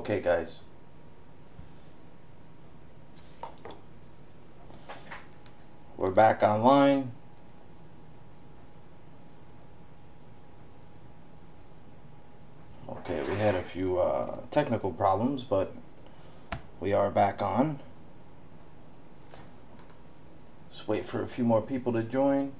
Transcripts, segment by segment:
Okay, guys. We're back online. Okay, we had a few technical problems, but we are back on. Just wait for a few more people to join.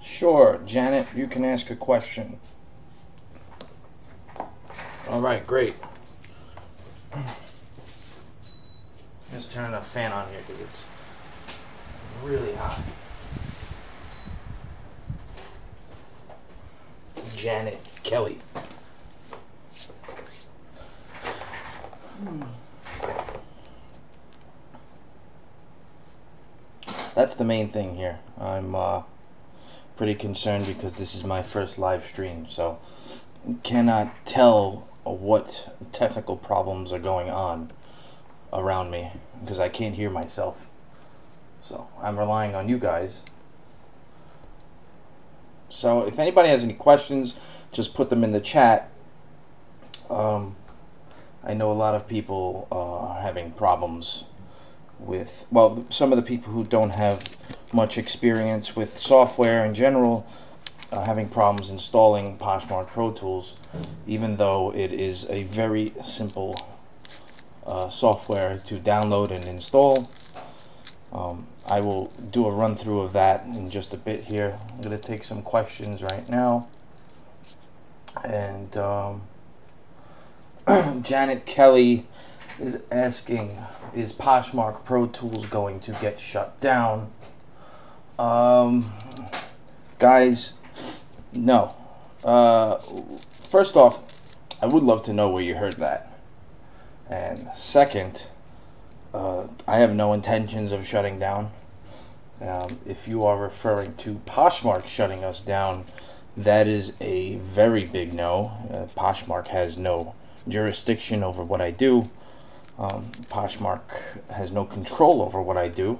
Sure, Janet, you can ask a question. All right, great. Just turning a fan on here because it's really hot. Janet Kelly. That's the main thing here. I'm pretty concerned because this is my first live stream, so cannot tell what technical problems are going on around me because I can't hear myself. So I'm relying on you guys. So if anybody has any questions, just put them in the chat. I know a lot of people are having problems with, well, some of the people who don't have much experience with software in general, having problems installing Poshmark Pro Tools, even though it is a very simple software to download and install. I will do a run through of that in just a bit here. I'm going to take some questions right now. And Janet Kelly is asking, is Poshmark Pro Tools going to get shut down? Guys, no. First off, I would love to know where you heard that. And second, I have no intentions of shutting down. If you are referring to Poshmark shutting us down, that is a very big no. Poshmark has no jurisdiction over what I do. Poshmark has no control over what I do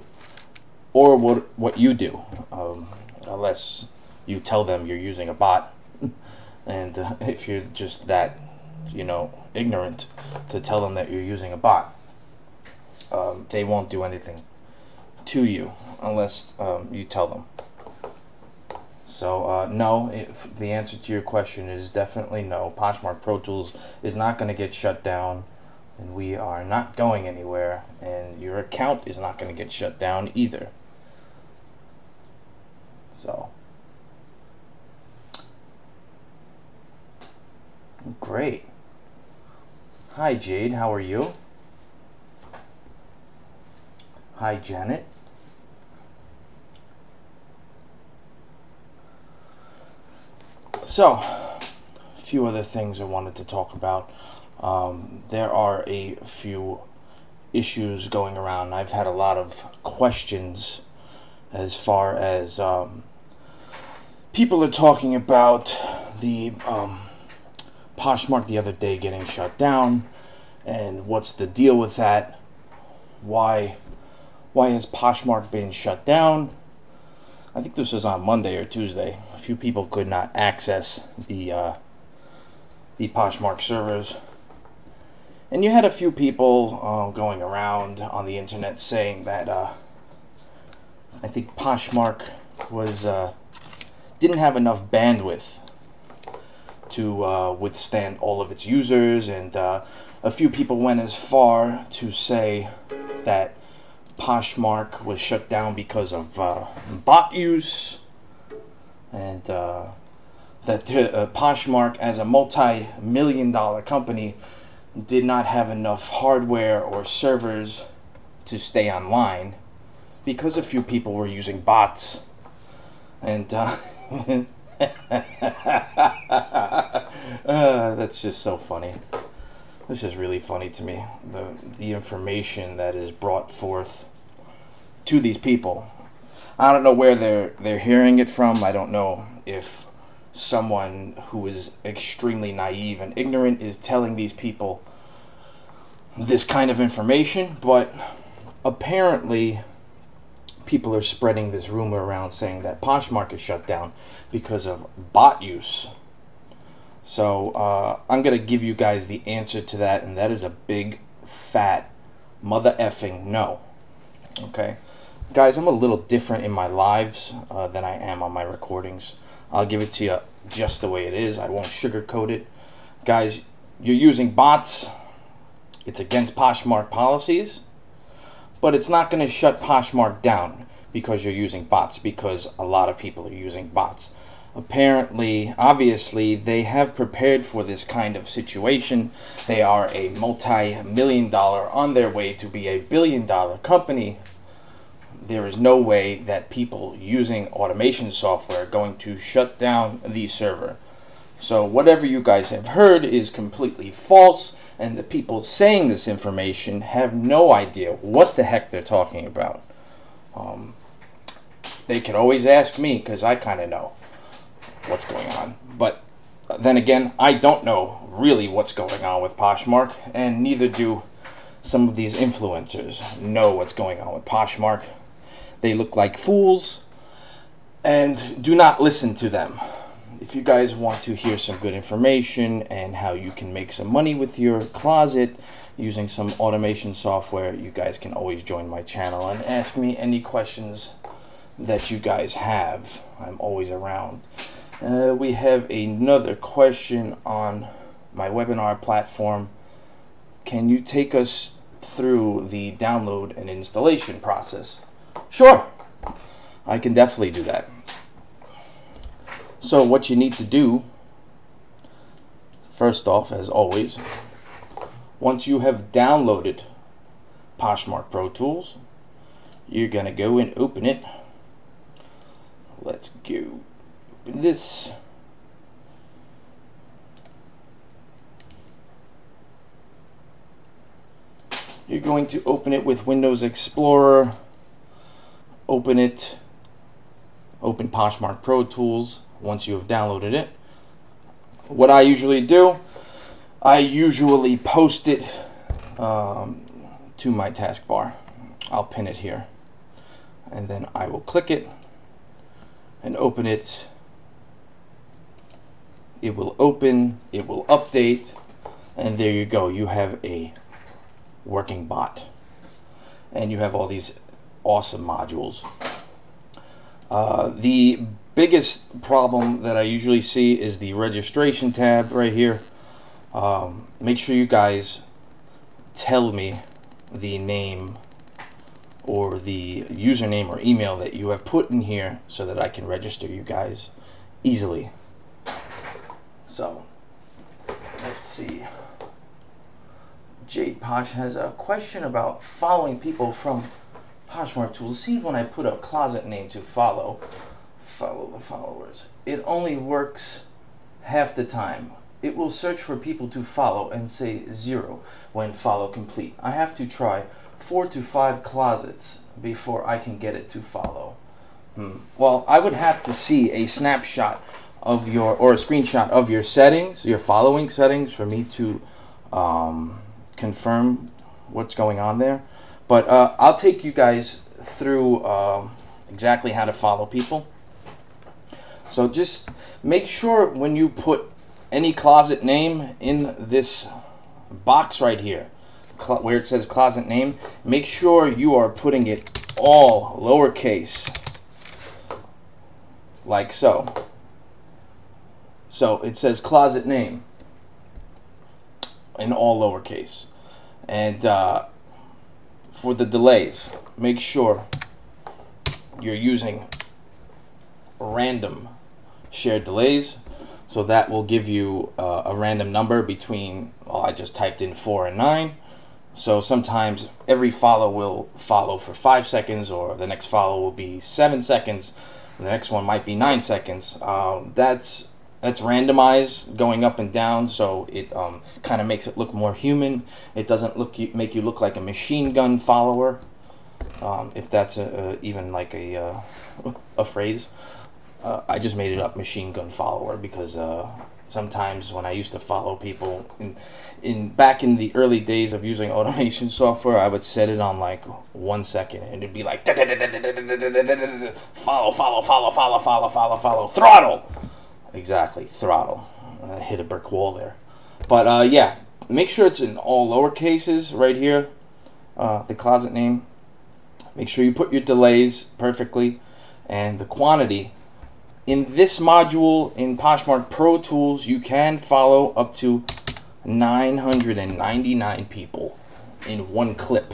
or what you do, unless you tell them you're using a bot. And if you're just that, ignorant to tell them that you're using a bot, they won't do anything to you unless you tell them. So no, the answer to your question is definitely no. Poshmark Pro Tools is not going to get shut down, and we are not going anywhere, and your account is not going to get shut down either. So great. Hi Jade, how are you? Hi Janet. So, a few other things I wanted to talk about. There are a few issues going around. I've had a lot of questions as far as people are talking about the Poshmark the other day getting shut down, and what's the deal with that? Why has Poshmark been shut down? I think this was on Monday or Tuesday. A few people could not access the Poshmark servers. And you had a few people going around on the internet saying that I think Poshmark didn't have enough bandwidth to withstand all of its users, and a few people went as far to say that Poshmark was shut down because of bot use, and that Poshmark, as a multi-million-dollar company, did not have enough hardware or servers to stay online because a few people were using bots. And that's just so funny. This is really funny to me. The information that is brought forth to these people I don't know where they're hearing it from. I don't know if someone who is extremely naive and ignorant is telling these people this kind of information, but apparently people are spreading this rumor around saying that Poshmark is shut down because of bot use. So I'm going to give you guys the answer to that, and that is a big, fat, mother effing no. Okay? Guys, I'm a little different in my lives than I am on my recordings. I'll give it to you just the way it is. I won't sugarcoat it. Guys, you're using bots. It's against Poshmark policies, but it's not going to shut Poshmark down because you're using bots, because a lot of people are using bots. Apparently, obviously, they have prepared for this kind of situation. They are a multi-million-dollar, on their way to be a billion-dollar company. There is no way that people using automation software are going to shut down the server. So whatever you guys have heard is completely false, and the people saying this information have no idea what the heck they're talking about. They could always ask me, because I kind of know what's going on. But then again, I don't know really what's going on with Poshmark, and neither do some of these influencers know what's going on with Poshmark. They look like fools, and do not listen to them. If you guys want to hear some good information and how you can make some money with your closet using some automation software, you guys can always join my channel and ask me any questions that you guys have. I'm always around. We have another question on my webinar platform. Can you take us through the download and installation process? Sure, I can definitely do that. So what you need to do, first off, as always, once you have downloaded Poshmark Pro Tools, you're going to go and open it. Let's go open this. You're going to open it with Windows Explorer. Open it. Open Poshmark Pro Tools once you have downloaded it. What I usually do, I usually post it to my taskbar. I'll pin it here. And then I will click it and open it. It will open, it will update, and there you go. You have a working bot. And you have all these awesome modules. The biggest problem that I usually see is the registration tab right here. Make sure you guys tell me the name or the username or email that you have put in here so that I can register you guys easily. So, let's see. Jade Posh has a question about following people from Poshmark Tools. See, when I put a closet name to follow the followers, it only works half the time. It will search for people to follow and say 0 when follow complete. I have to try 4 to 5 closets before I can get it to follow. Well, I would have to see a snapshot of your, or a screenshot of your settings, your following settings, for me to confirm what's going on there. But I'll take you guys through exactly how to follow people. So just make sure when you put any closet name in this box right here, where it says closet name, make sure you are putting it all lowercase, like so. So it says closet name in all lowercase. And for the delays, make sure you're using random shared delays. So that will give you a random number between, well, I just typed in 4 and 9. So sometimes every follow will follow for 5 seconds, or the next follow will be 7 seconds, and the next one might be 9 seconds. That's randomized, going up and down, so it kind of makes it look more human. It doesn't make you look like a machine gun follower, if that's even like a a phrase. I just made it up, machine gun follower, because sometimes when I used to follow people back in the early days of using automation software, I would set it on like 1 second, and it'd be like follow, follow, follow, follow, follow, follow, follow, throttle. Exactly, throttle. I hit a brick wall there. But yeah, make sure it's in all lower cases right here. The closet name. Make sure you put your delays perfectly, and the quantity. In this module in Poshmark Pro Tools, you can follow up to 999 people in one clip.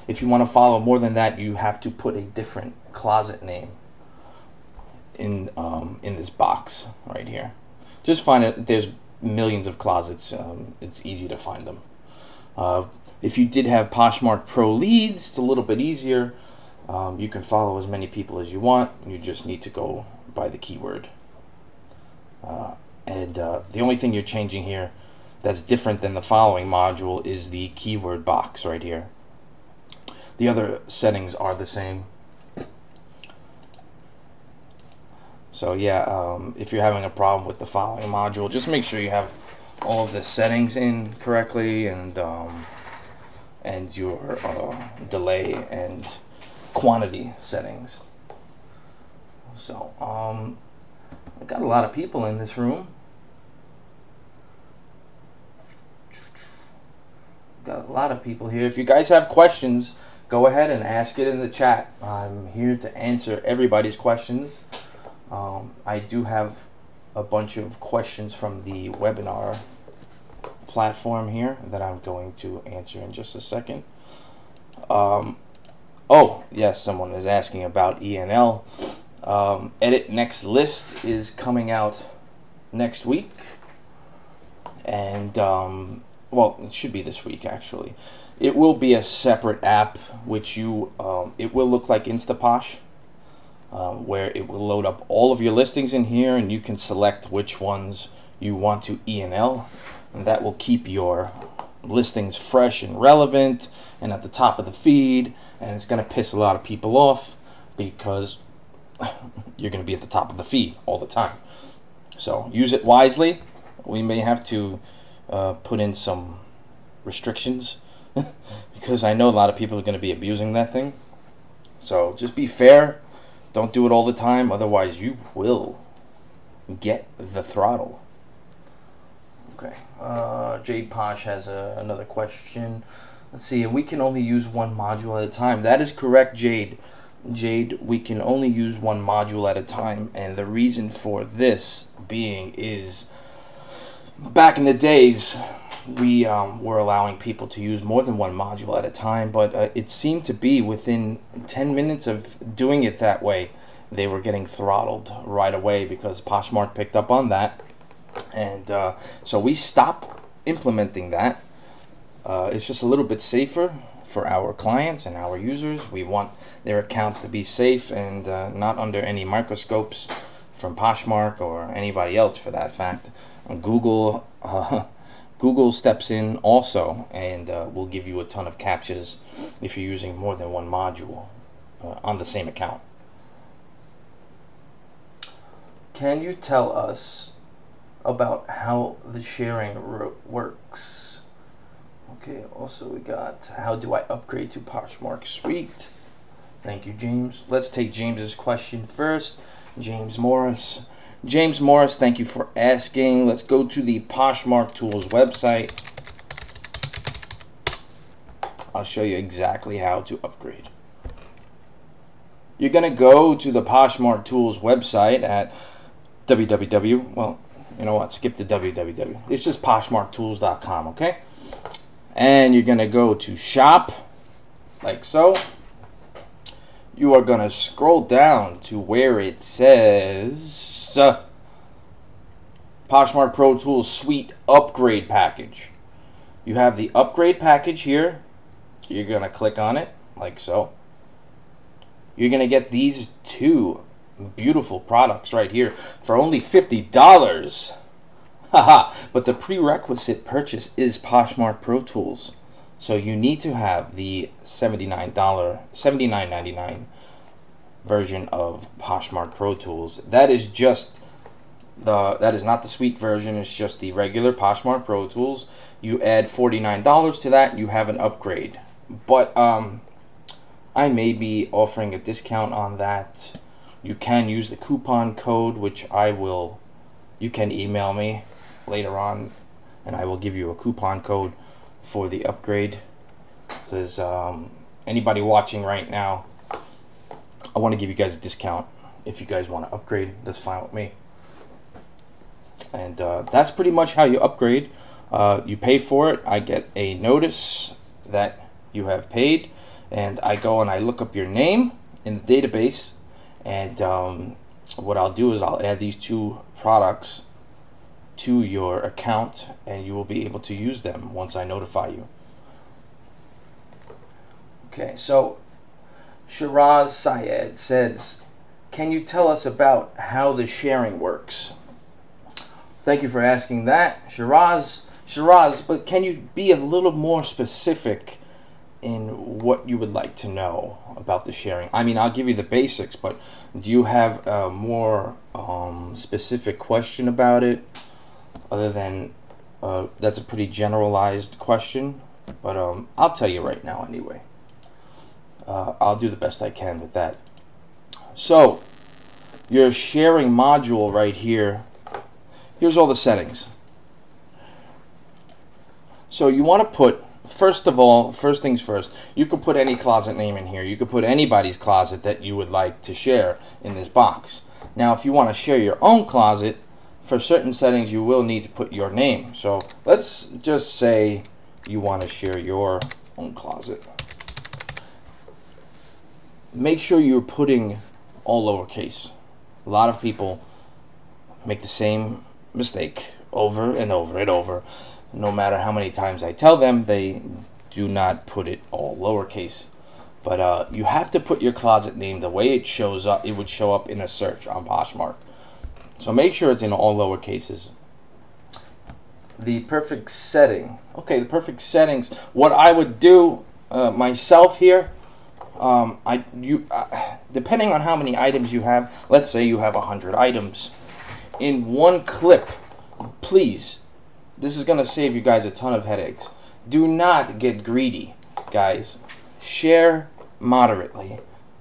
If you want to follow more than that, you have to put a different closet name in this box right here. Just find it. There's millions of closets. It's easy to find them. If you did have Poshmark Pro leads, it's a little bit easier. You can follow as many people as you want. You just need to go by the keyword. The only thing you're changing here that's different than the following module is the keyword box right here. The other settings are the same. So yeah, if you're having a problem with the following module, just make sure you have all of the settings in correctly, and your delay and quantity settings. So I got a lot of people in this room. Got a lot of people here. If you guys have questions, go ahead and ask it in the chat. I'm here to answer everybody's questions. I do have a bunch of questions from the webinar platform here that I'm going to answer in just a second. Oh, yes, someone is asking about ENL. Edit Next List is coming out next week. And, well, it should be this week, actually. It will be a separate app, which it will look like Instaposh, where it will load up all of your listings in here, and you can select which ones you want to ENL. And that will keep your listings fresh and relevant and at the top of the feed, and it's going to piss a lot of people off because you're going to be at the top of the feed all the time. So use it wisely. We may have to put in some restrictions because I know a lot of people are going to be abusing that thing. So just be fair. Don't do it all the time, otherwise you will get the throttle. Okay, Jade Posh has another question. Let's see, we can only use one module at a time. That is correct, Jade. Jade, we can only use one module at a time, and the reason for this being is back in the days we were allowing people to use more than one module at a time, but it seemed to be within 10 minutes of doing it that way, they were getting throttled right away because Poshmark picked up on that. And so we stopped implementing that. It's just a little bit safer for our clients and our users. We want their accounts to be safe and not under any microscopes from Poshmark or anybody else for that fact. Google steps in also and will give you a ton of captchas if you're using more than one module on the same account. Can you tell us about how the sharing works? Okay, also we got, how do I upgrade to Poshmark Suite? Thank you, James. Let's take James's question first. James Morris. James Morris, thank you for asking. Let's go to the Poshmark Tools website. I'll show you exactly how to upgrade. You're going to go to the Poshmark Tools website at www. Well, you know what? Skip the www. It's just poshmarktools.com, okay? And you're going to go to shop, like so. You are going to scroll down to where it says Poshmark Pro Tools Suite Upgrade Package. You have the upgrade package here. You're going to click on it, like so. You're going to get these two beautiful products right here for only $50. Haha, but the prerequisite purchase is Poshmark Pro Tools. So you need to have the $79.99 version of Poshmark Pro Tools. That is just that is not the suite version. It's just the regular Poshmark Pro Tools. You add $49 to that, you have an upgrade. But I may be offering a discount on that. You can use the coupon code, which you can email me later on, and I will give you a coupon code for the upgrade. Because anybody watching right now, I want to give you guys a discount. If you guys want to upgrade, that's fine with me. And that's pretty much how you upgrade. You pay for it. I get a notice that you have paid, and I go and I look up your name in the database, and what I'll do is I'll add these two products to your account, and you will be able to use them once I notify you. Okay, so Shiraz Syed says, can you tell us about how the sharing works? Thank you for asking that, Shiraz, but can you be a little more specific in what you would like to know about the sharing? I mean, I'll give you the basics, but do you have a more specific question about it? Other than that's a pretty generalized question, but I'll tell you right now anyway. I'll do the best I can with that. So, your sharing module right here, here's all the settings. So you want to put, first things first, you could put any closet name in here. You could put anybody's closet that you would like to share in this box. Now, if you want to share your own closet, for certain settings you will need to put your name. So let's just say you want to share your own closet. Make sure you're putting all lowercase. A lot of people make the same mistake over and over and over. No matter how many times I tell them, they do not put it all lowercase. But you have to put your closet name the way it shows up. It would show up in a search on Poshmark. So make sure it's in all lower cases. The perfect setting. Okay, the perfect settings. What I would do myself here, depending on how many items you have, let's say you have 100 items. In one clip, please, this is going to save you guys a ton of headaches. Do not get greedy, guys. Share moderately.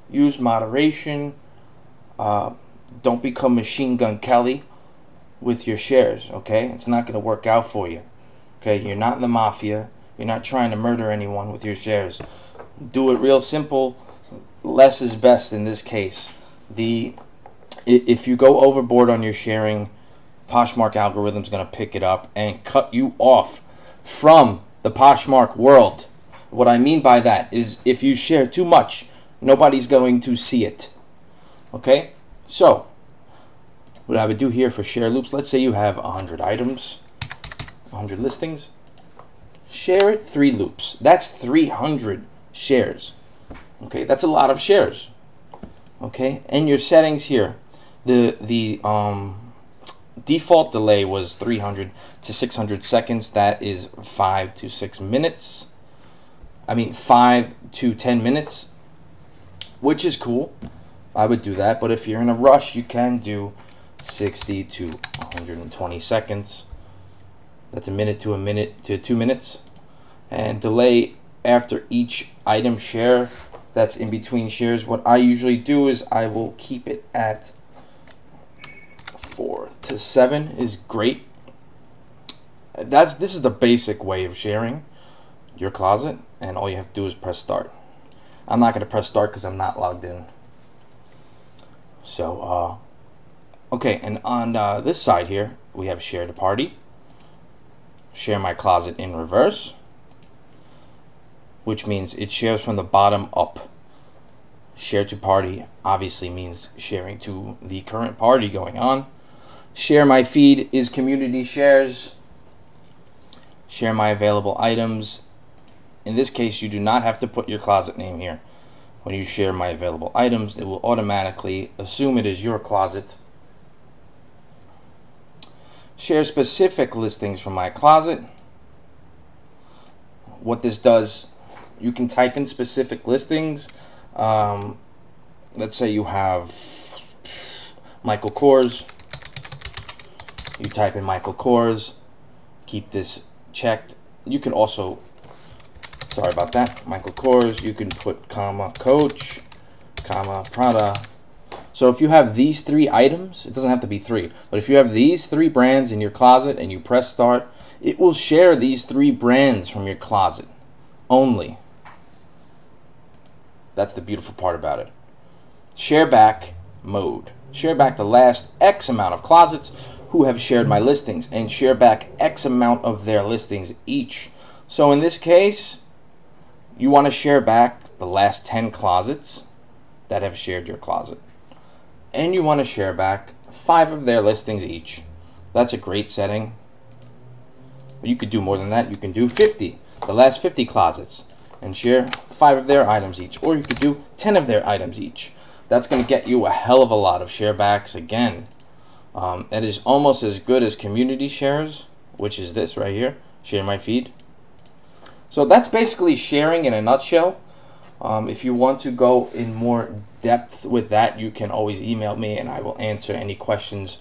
Use moderation. Don't become Machine Gun Kelly with your shares, okay? It's not going to work out for you, okay? You're not in the mafia. You're not trying to murder anyone with your shares. Do it real simple. Less is best in this case. If you go overboard on your sharing, Poshmark algorithm's going to pick it up and cut you off from the Poshmark world. What I mean by that is if you share too much, nobody's going to see it. Okay? So, what I would do here for share loops, let's say you have 100 items, 100 listings. Share it 3 loops. That's 300 shares. Okay? That's a lot of shares. Okay? And your settings here, the default delay was 300 to 600 seconds. That is 5 to 6 minutes. I mean 5 to 10 minutes, which is cool. I would do that, but if you're in a rush, you can do 60 to 120 seconds. That's a minute to 2 minutes. And delay after each item share, that's in between shares. What I usually do is I will keep it at 4 to 7 is great. This is the basic way of sharing your closet, and all you have to do is press start. I'm not going to press start because I'm not logged in. So, okay, and on this side here, we have share to party, share my closet in reverse, which means it shares from the bottom up. Share to party obviously means sharing to the current party going on. Share my feed is community shares. Share my available items. In this case, you do not have to put your closet name here. When you share my available items, it will automatically assume it is your closet. Share specific listings from my closet. What this does, you can type in specific listings, let's say you have Michael Kors. You type in Michael Kors, keep this checked. You can also, sorry about that, Michael Kors, you can put comma Coach, comma Prada. So if you have these 3 items, it doesn't have to be 3, but if you have these 3 brands in your closet and you press start, it will share these 3 brands from your closet only. That's the beautiful part about it. Share back mode. Share back the last X amount of closets who have shared my listings, and share back X amount of their listings each. So in this case, you want to share back the last 10 closets that have shared your closet, and you want to share back 5 of their listings each. That's a great setting. You could do more than that. You can do 50, the last 50 closets, and share 5 of their items each, or you could do 10 of their items each. That's going to get you a hell of a lot of share backs. Again, it is almost as good as community shares, which is this right here, share my feed. So that's basically sharing in a nutshell. If you want to go in more depth with that, you can always email me and I will answer any questions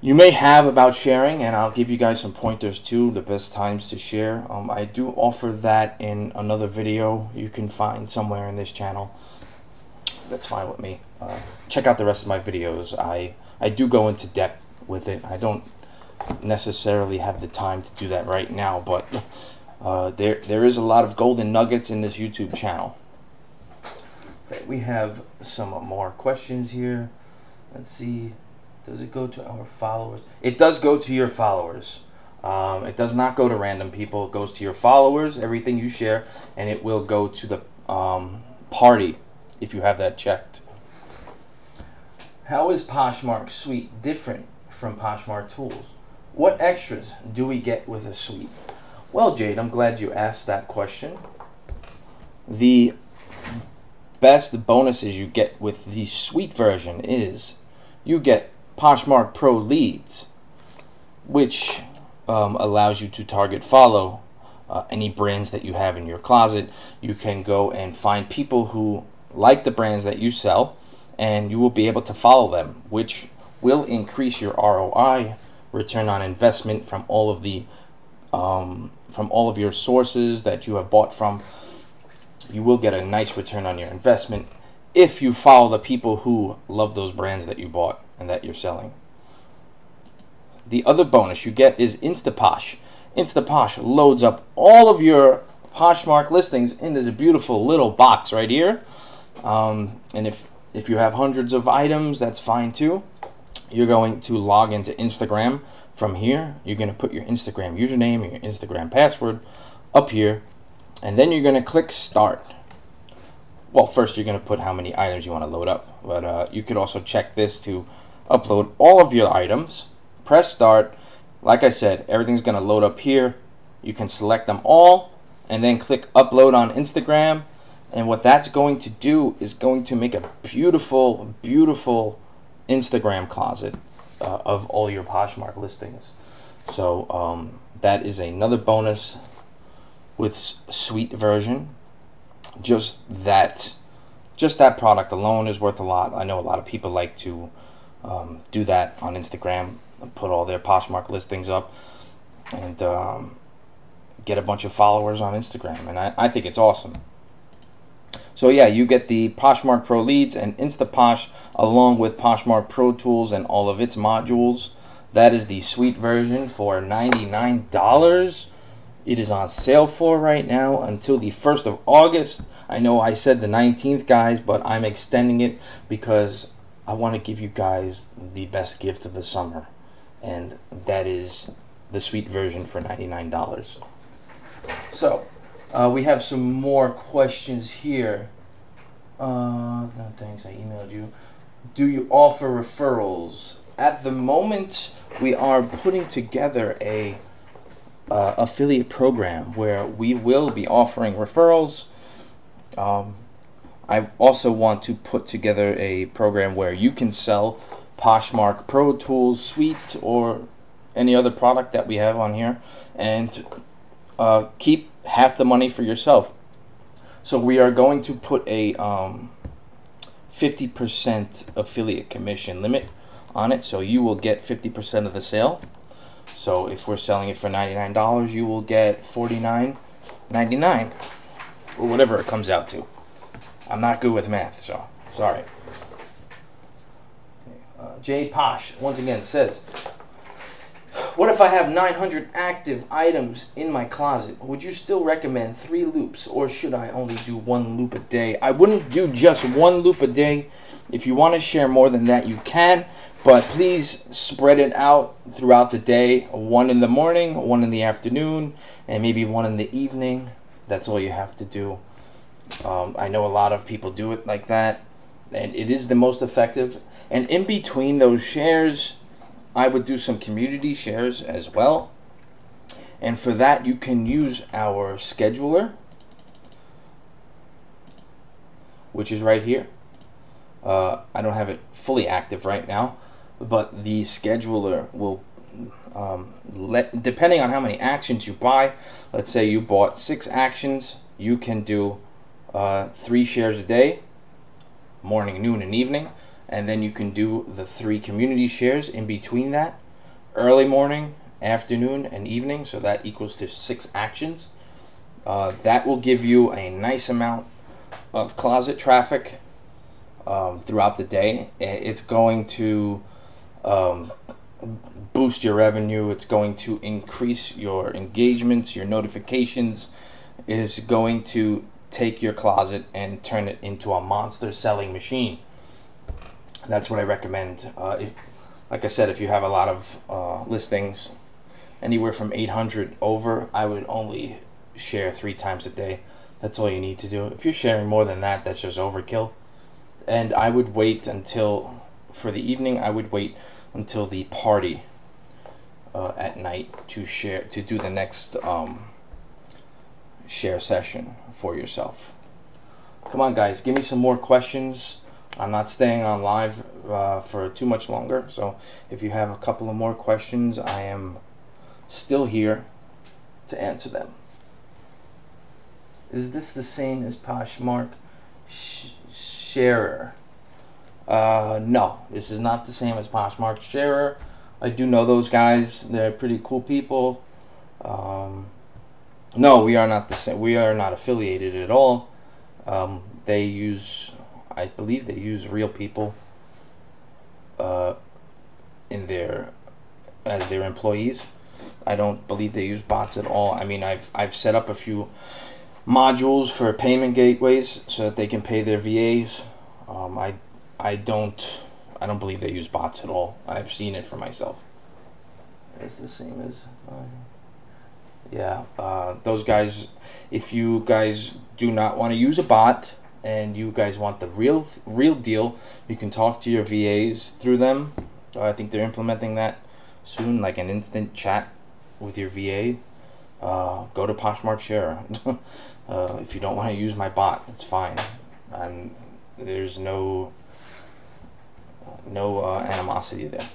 you may have about sharing, and I'll give you guys some pointers too, the best times to share. I do offer that in another video you can find somewhere in this channel. That's fine with me. Check out the rest of my videos. I do go into depth with it. I don't necessarily have the time to do that right now, but there is a lot of golden nuggets in this YouTube channel. Okay, we have some more questions here. Let's see. Does it go to our followers? It does go to your followers. It does not go to random people. It goes to your followers, everything you share, and it will go to the party if you have that checked. How is Poshmark Suite different from Poshmark Tools? What extras do we get with a suite? Well, Jade, I'm glad you asked that question. The best bonuses you get with the suite version is you get Poshmark Pro leads, which allows you to target follow any brands that you have in your closet. You can go and find people who like the brands that you sell, and you will be able to follow them, which will increase your ROI, return on investment, from all of the from all of your sources that you have bought from. You will get a nice return on your investment if you follow the people who love those brands that you bought and that you're selling. The other bonus you get is Instaposh. Instaposh loads up all of your Poshmark listings in this beautiful little box right here. And if you have hundreds of items, that's fine too. You're going to log into Instagram from here. You're going to put your Instagram username, your Instagram password up here, and then you're going to click start. Well, first you're going to put how many items you want to load up, but you could also check this to upload all of your items. Press start. Like I said, everything's going to load up here. You can select them all and then click upload on Instagram. And what that's going to do is going to make a beautiful, beautiful Instagram closet of all your Poshmark listings. So that is another bonus with Suite version. Just that product alone is worth a lot. I know a lot of people like to do that on Instagram, put all their Poshmark listings up, and get a bunch of followers on Instagram. And I think it's awesome. So yeah, you get the Poshmark Pro leads and Instaposh along with Poshmark Pro Tools and all of its modules. That is the Suite version for $99. It is on sale for right now until the 1st of August. I know I said the 19th, guys, but I'm extending it because I want to give you guys the best gift of the summer, and that is the Suite version for $99. So we have some more questions here. No thanks, I emailed you. Do you offer referrals? At the moment, we are putting together a affiliate program where we will be offering referrals. I also want to put together a program where you can sell Poshmark Pro Tools Suite or any other product that we have on here, and keep half the money for yourself. So we are going to put a 50% affiliate commission limit on it, so you will get 50% of the sale. So if we're selling it for $99, you will get $49.99 or whatever it comes out to. I'm not good with math, so sorry. Jay Posh once again says, what if I have 900 active items in my closet? Would you still recommend 3 loops, or should I only do 1 loop a day? I wouldn't do just 1 loop a day. If you want to share more than that, you can, but please spread it out throughout the day. 1 in the morning, 1 in the afternoon, and maybe 1 in the evening. That's all you have to do. I know a lot of people do it like that, and it is the most effective. And in between those shares, I would do some community shares as well. And for that, you can use our scheduler, which is right here. I don't have it fully active right now, but the scheduler will, depending on how many actions you buy, let's say you bought 6 actions, you can do 3 shares a day, morning, noon, and evening. And then you can do the 3 community shares in between that, early morning, afternoon, and evening. So that equals to 6 actions. That will give you a nice amount of closet traffic throughout the day. It's going to boost your revenue. It's going to increase your engagements, your notifications. It is going to take your closet and turn it into a monster selling machine. That's what I recommend. Like I said, if you have a lot of listings, anywhere from 800 over, I would only share 3 times a day. That's all you need to do. If you're sharing more than that, that's just overkill. And I would wait until, for the evening, I would wait until the party at night to share, to do the next share session for yourself. Come on, guys, give me some more questions. I'm not staying on live for too much longer, so if you have a couple of more questions, I am still here to answer them. Is this the same as Poshmark Sharer? No, this is not the same as Poshmark Sharer. I do know those guys. They're pretty cool people. No, we are not the same. We are not affiliated at all. They use, I believe they use real people in their, as their employees. I don't believe they use bots at all. I mean, I've set up a few modules for payment gateways so that they can pay their VAs. I don't believe they use bots at all. I've seen it for myself. It's the same as yeah, those guys, if you guys do not want to use a bot and you guys want the real deal, you can talk to your VAs through them. I think they're implementing that soon, like an instant chat with your VA. Go to Poshmark Share. If you don't want to use my bot, it's fine. There's no animosity there.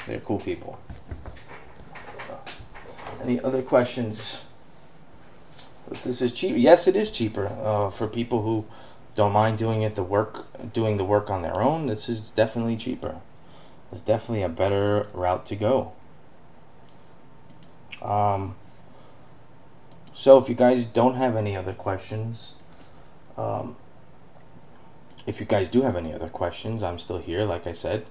They're cool people. Any other questions? If this is cheap, yes, it is cheaper for people who don't mind doing the work on their own. This is definitely cheaper. It's definitely a better route to go. So if you guys don't have any other questions, if you guys do have any other questions, I'm still here, like I said.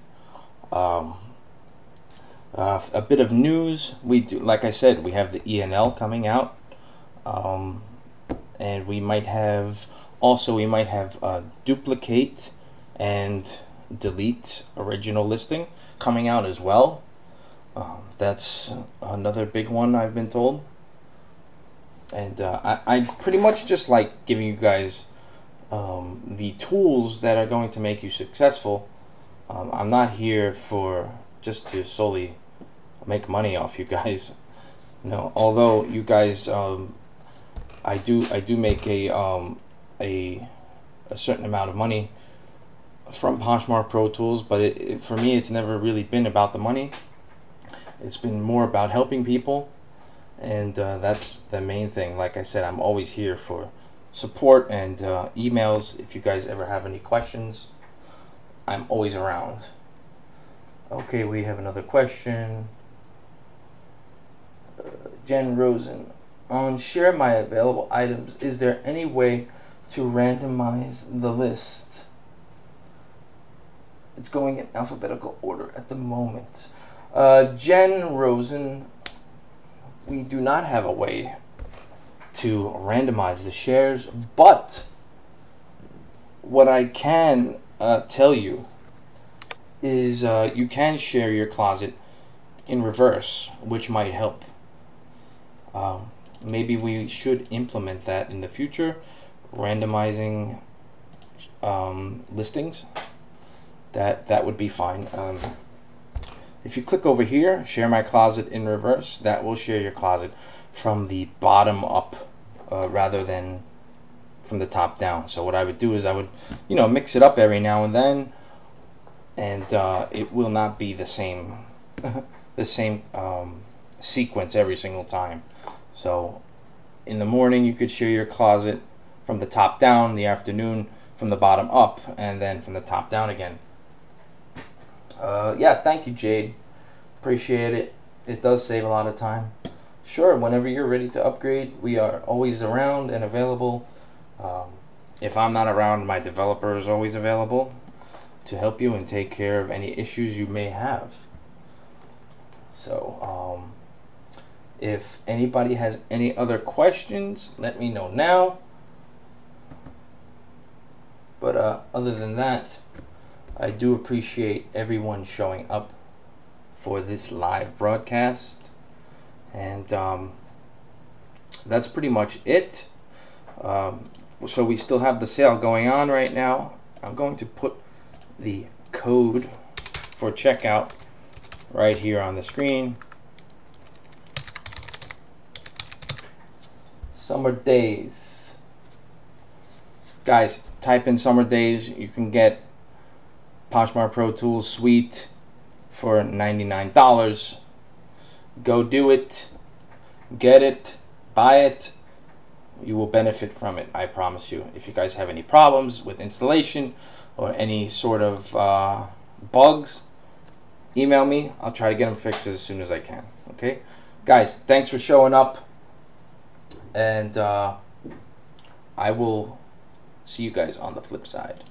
A bit of news. We do, like I said, we have the ENL coming out, and we might have duplicate and delete original listing coming out as well. That's another big one, I've been told. And I pretty much just like giving you guys the tools that are going to make you successful. I'm not here for just to solely make money off you guys. No, although you guys, I do make a certain amount of money from Poshmark Pro Tools, but for me, it's never really been about the money. It's been more about helping people, and that's the main thing. Like I said, I'm always here for support and emails if you guys ever have any questions. I'm always around. Okay, we have another question. Jen Rosen. On share my available items, is there any way to randomize the list? It's going in alphabetical order at the moment. Jen Rosen, we do not have a way to randomize the shares, but what I can tell you is you can share your closet in reverse, which might help. Maybe we should implement that in the future, randomizing listings. That would be fine. If you click over here, share my closet in reverse, that will share your closet from the bottom up rather than from the top down. So what I would do is I would, mix it up every now and then, and it will not be the same the same sequence every single time. So in the morning you could share your closet from the top down, in the afternoon from the bottom up, and then from the top down again. Yeah, thank you, Jade. Appreciate it. It does save a lot of time. Sure, whenever you're ready to upgrade, we are always around and available. If I'm not around, my developer is always available to help you and take care of any issues you may have. So, if anybody has any other questions, let me know now. But other than that, I do appreciate everyone showing up for this live broadcast. And that's pretty much it. So we still have the sale going on right now. I'm going to put the code for checkout right here on the screen. Summer Days. Guys, type in Summer Days. You can get Poshmark Pro Tools Suite for $99. Go do it. Get it. Buy it. You will benefit from it, I promise you. If you guys have any problems with installation or any sort of bugs, email me. I'll try to get them fixed as soon as I can. Okay? Guys, thanks for showing up. And I will see you guys on the flip side.